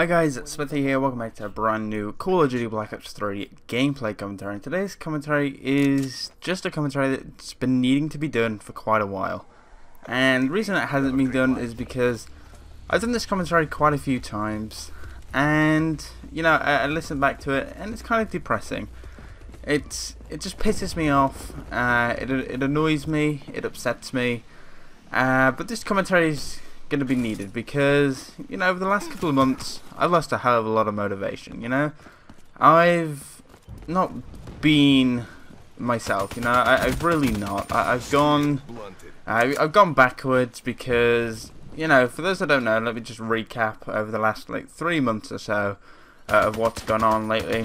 Hi guys, it's Smithy here, welcome back to a brand new Call of Duty Black Ops 3 gameplay commentary. And today's commentary is just a commentary that's been needing to be done for quite a while. And the reason it hasn't been done is because I've done this commentary quite a few times, and you know, I listened back to it and it's kind of depressing. It just pisses me off, it annoys me, it upsets me, but this commentary is going to be needed because, you know, over the last couple of months I've lost a hell of a lot of motivation. You know, I've not been myself, you know, I've really not. I've gone backwards because, you know, for those that don't know, let me just recap over the last like 3 months or so of what's gone on lately.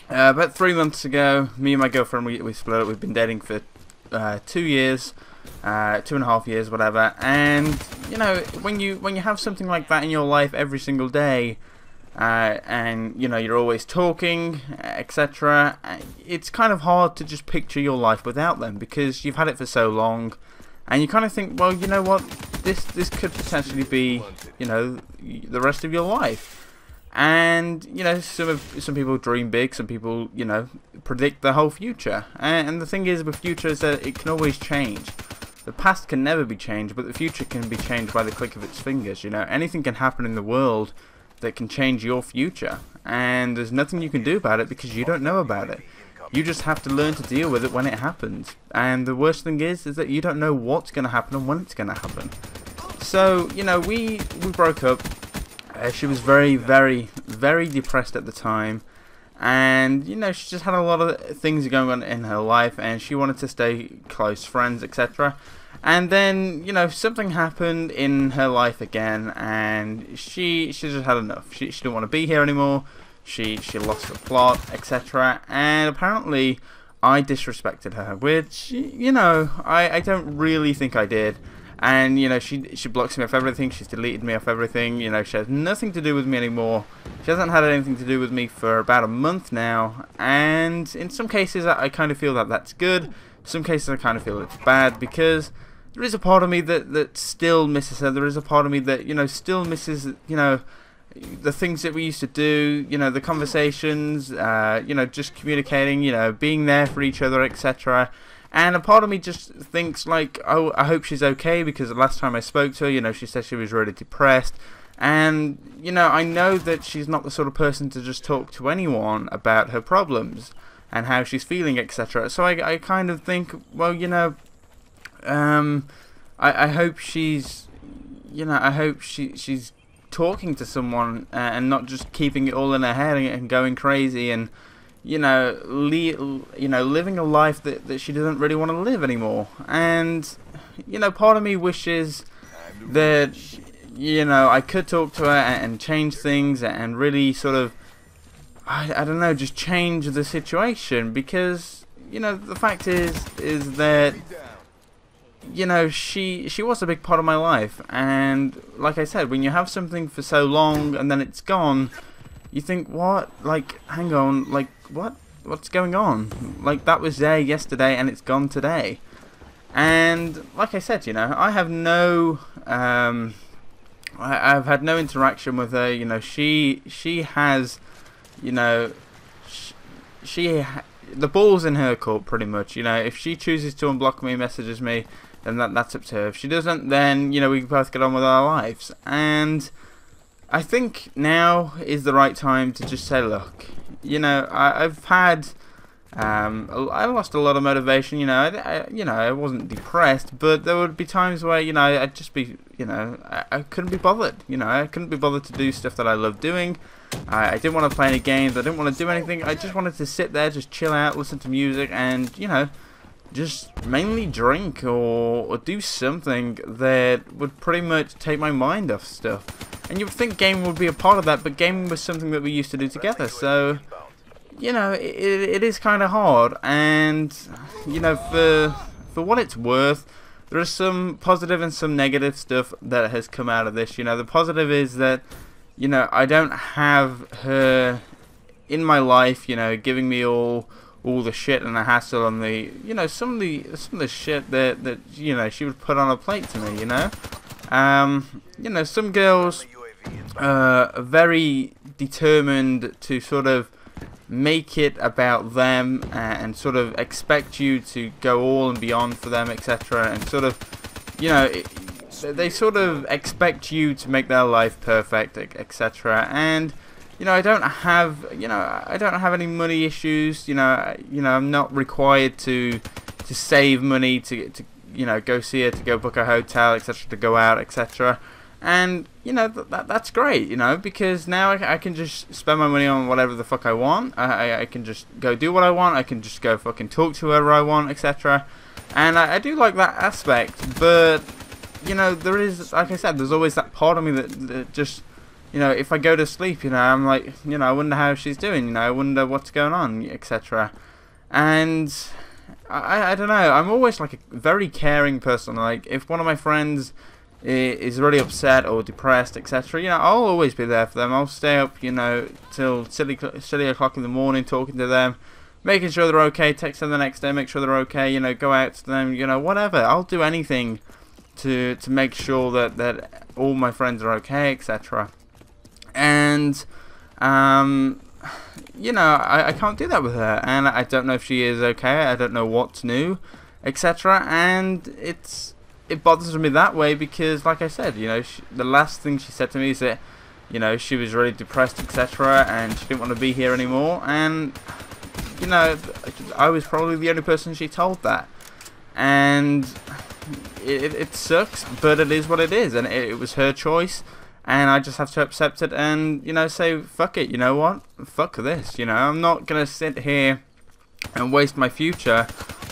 About 3 months ago, me and my girlfriend, we split up. We've been dating for 2 years, 2.5 years, whatever. And you know, when you have something like that in your life every single day, and you know, you're always talking, etc., it's kind of hard to just picture your life without them because you've had it for so long, and you kind of think, well, you know what, this could potentially be, you know, the rest of your life. And you know, some people dream big, some people, you know, predict the whole future. And the thing is with future is that it can always change. The past can never be changed, but the future can be changed by the click of its fingers. You know, anything can happen in the world that can change your future, and there's nothing you can do about it because you don't know about it. You just have to learn to deal with it when it happens. And the worst thing is that you don't know what's going to happen and when it's going to happen. So, you know, we broke up. She was very, very, very depressed at the time, and you know, she just had a lot of things going on in her life, and she wanted to stay close friends, etc. And then, you know, something happened in her life again, and she just had enough. She didn't want to be here anymore. She lost the plot, etc. And apparently, I disrespected her, which, you know, I don't really think I did. And you know, she blocks me off everything. She's deleted me off everything. You know, she has nothing to do with me anymore. She hasn't had anything to do with me for about a month now. And in some cases, I kind of feel that that's good. Some cases, I kind of feel it's bad because there is a part of me that still misses her. There is a part of me that, you know, still misses, you know, the things that we used to do. You know, the conversations. You know, just communicating. You know, being there for each other, etc. And a part of me just thinks like, oh, I hope she's okay, because the last time I spoke to her, you know, she said she was really depressed. And, you know, I know that she's not the sort of person to just talk to anyone about her problems and how she's feeling, etc. So I kind of think, well, you know, I hope she's, you know, I hope she's talking to someone and not just keeping it all in her head and going crazy and, you know, living a life that she doesn't really want to live anymore. And, you know, part of me wishes that, you know, I could talk to her and change things and really sort of, I don't know, just change the situation, because, you know, the fact is that, you know, she was a big part of my life. And like I said, when you have something for so long and then it's gone, you think, what? Like, hang on, like, what's going on? Like, that was there yesterday and it's gone today. And like I said, you know, I have no, I've had no interaction with her. You know, she has, you know, the ball's in her court pretty much. You know, if she chooses to unblock me, messages me, then that's up to her. If she doesn't, then, you know, we can both get on with our lives. And I think now is the right time to just say, look, you know, I've had, I lost a lot of motivation. You know, I wasn't depressed, but there would be times where, you know, I'd just be, you know, I couldn't be bothered. You know, I couldn't be bothered to do stuff that I love doing. I didn't want to play any games. I didn't want to do anything. I just wanted to sit there, just chill out, listen to music, and, you know, just mainly drink or do something that would pretty much take my mind off stuff. And you would think gaming would be a part of that, but gaming was something that we used to do together. So, you know, it is kind of hard. And, you know, for what it's worth, there is some positive and some negative stuff that has come out of this. You know, the positive is that, you know, I don't have her in my life, you know, giving me all the shit and the hassle and the, you know, some of the shit that you know, she would put on a plate to me, you know. You know, some girls very determined to sort of make it about them and sort of expect you to go all and beyond for them, etc. And sort of, you know, they sort of expect you to make their life perfect, etc. And you know, I don't have any money issues. You know, I'm not required to save money to you know, go see her, to go book a hotel, etc., to go out, etc. And you know, that's great, you know, because now I can just spend my money on whatever the fuck I want. I can just go do what I want. I can just go fucking talk to whoever I want, etc. And I do like that aspect, but you know, there is, like I said, there's always that part of me that just, you know, if I go to sleep, you know, I'm like, you know, I wonder how she's doing, you know, I wonder what's going on, etc. And I don't know, I'm always like a very caring person. Like, if one of my friends is really upset or depressed, etc., you know, I'll always be there for them. I'll stay up, you know, till silly o'clock in the morning talking to them, making sure they're okay, text them the next day, make sure they're okay, you know, go out to them, you know, whatever. I'll do anything to make sure that all my friends are okay, etc. And you know, I can't do that with her, and I don't know if she is okay. I don't know what's new, etc. And it bothers me that way because, like I said, you know, the last thing she said to me is that, you know, she was really depressed, etc., and she didn't want to be here anymore. And you know, I was probably the only person she told that, and it sucks, but it is what it is, and it was her choice, and I just have to accept it and, you know, say, fuck it, you know what, fuck this, you know, I'm not gonna sit here and waste my future,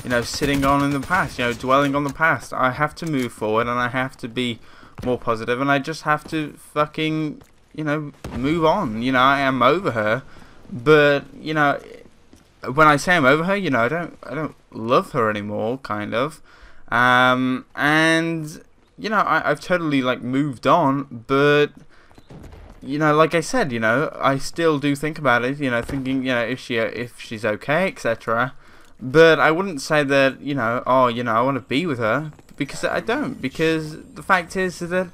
you know, sitting on in the past, you know, dwelling on the past. I have to move forward, and I have to be more positive, and I just have to fucking, you know, move on. You know, I am over her, but, you know, when I say I'm over her, you know, I don't love her anymore, kind of. And you know, I've totally like moved on, but you know, like I said, you know, I still do think about it, you know, thinking, you know, if she's okay, etc. But I wouldn't say that, you know, oh, you know, I want to be with her, because I don't. Because the fact is that,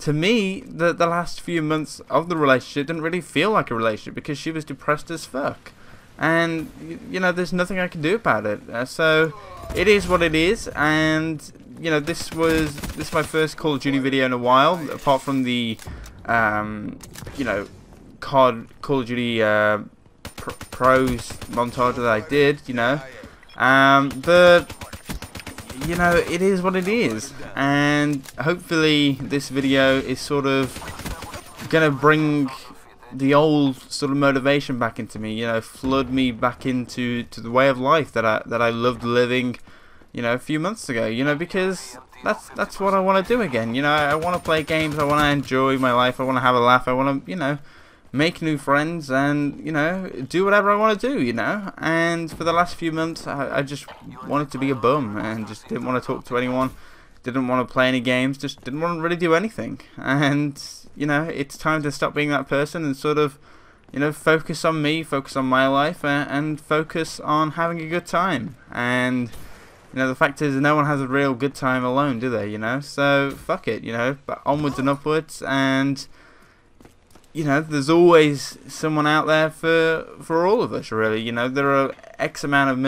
to me, the last few months of the relationship didn't really feel like a relationship, because she was depressed as fuck. And you know, there's nothing I can do about it. So it is what it is. And you know, this is my first Call of Duty video in a while, apart from the you know, Call of Duty pros montage that I did, you know. But you know, it is what it is, and hopefully this video is sort of gonna bring the old sort of motivation back into me, you know, flood me back into the way of life that I loved living, you know, a few months ago, you know, because that's what I want to do again. You know, I want to play games, I want to enjoy my life, I want to have a laugh, I want to, you know, make new friends, and you know, do whatever I want to do, you know. And for the last few months, I just wanted to be a bum and just didn't want to talk to anyone, didn't want to play any games, just didn't want to really do anything. And you know, it's time to stop being that person and sort of, you know, focus on me, focus on my life, and focus on having a good time. And you know, the fact is, no one has a real good time alone, do they? You know, so fuck it, you know, but onwards and upwards. And you know, there's always someone out there for all of us, really. You know, there are X amount of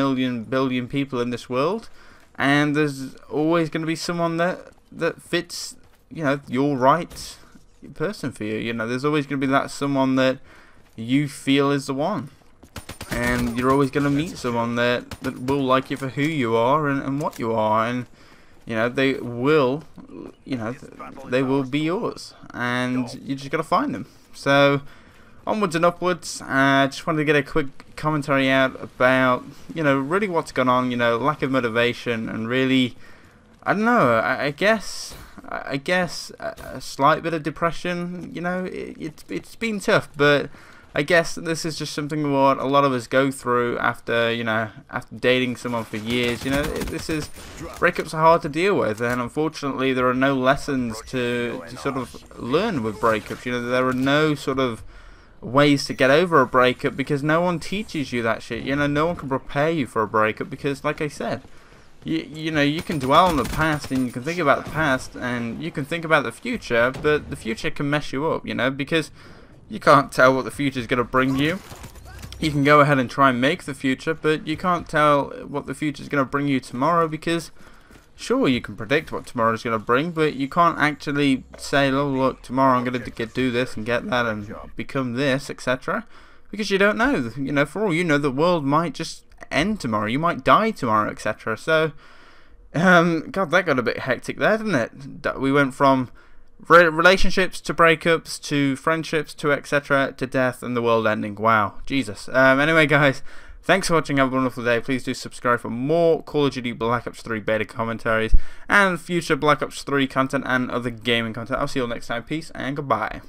billion people in this world, and there's always going to be someone that fits, you know, your right person for you. You know, there's always going to be that someone that you feel is the one, and you're always going to meet someone that will like you for who you are and what you are, and you know, they will, you know, they will be yours, and you just got to find them. So onwards and upwards. Just wanted to get a quick commentary out about, you know, really what's gone on, you know, lack of motivation, and really, I don't know, I guess a slight bit of depression. You know, it's been tough, but I guess this is just something what a lot of us go through after, you know, after dating someone for years. You know, breakups are hard to deal with, and unfortunately there are no lessons to sort of learn with breakups. You know, there are no sort of ways to get over a breakup, because no one teaches you that shit. You know, no one can prepare you for a breakup, because like I said, you know, you can dwell on the past and you can think about the past and you can think about the future, but the future can mess you up, you know, because you can't tell what the future is going to bring you. You can go ahead and try and make the future, but you can't tell what the future is going to bring you tomorrow, because sure, you can predict what tomorrow is going to bring, but you can't actually say, oh look, tomorrow I'm going to do this and get that and become this, etc. Because you don't know. You know, for all you know, the world might just end tomorrow. You might die tomorrow, etc. So, God, that got a bit hectic there, didn't it? We went from relationships to breakups to friendships to etc. to death and the world ending. Wow, Jesus. Anyway, guys, thanks for watching. Have a wonderful day. Please do subscribe for more Call of Duty Black Ops 3 beta commentaries and future Black Ops 3 content and other gaming content. I'll see you all next time. Peace and goodbye.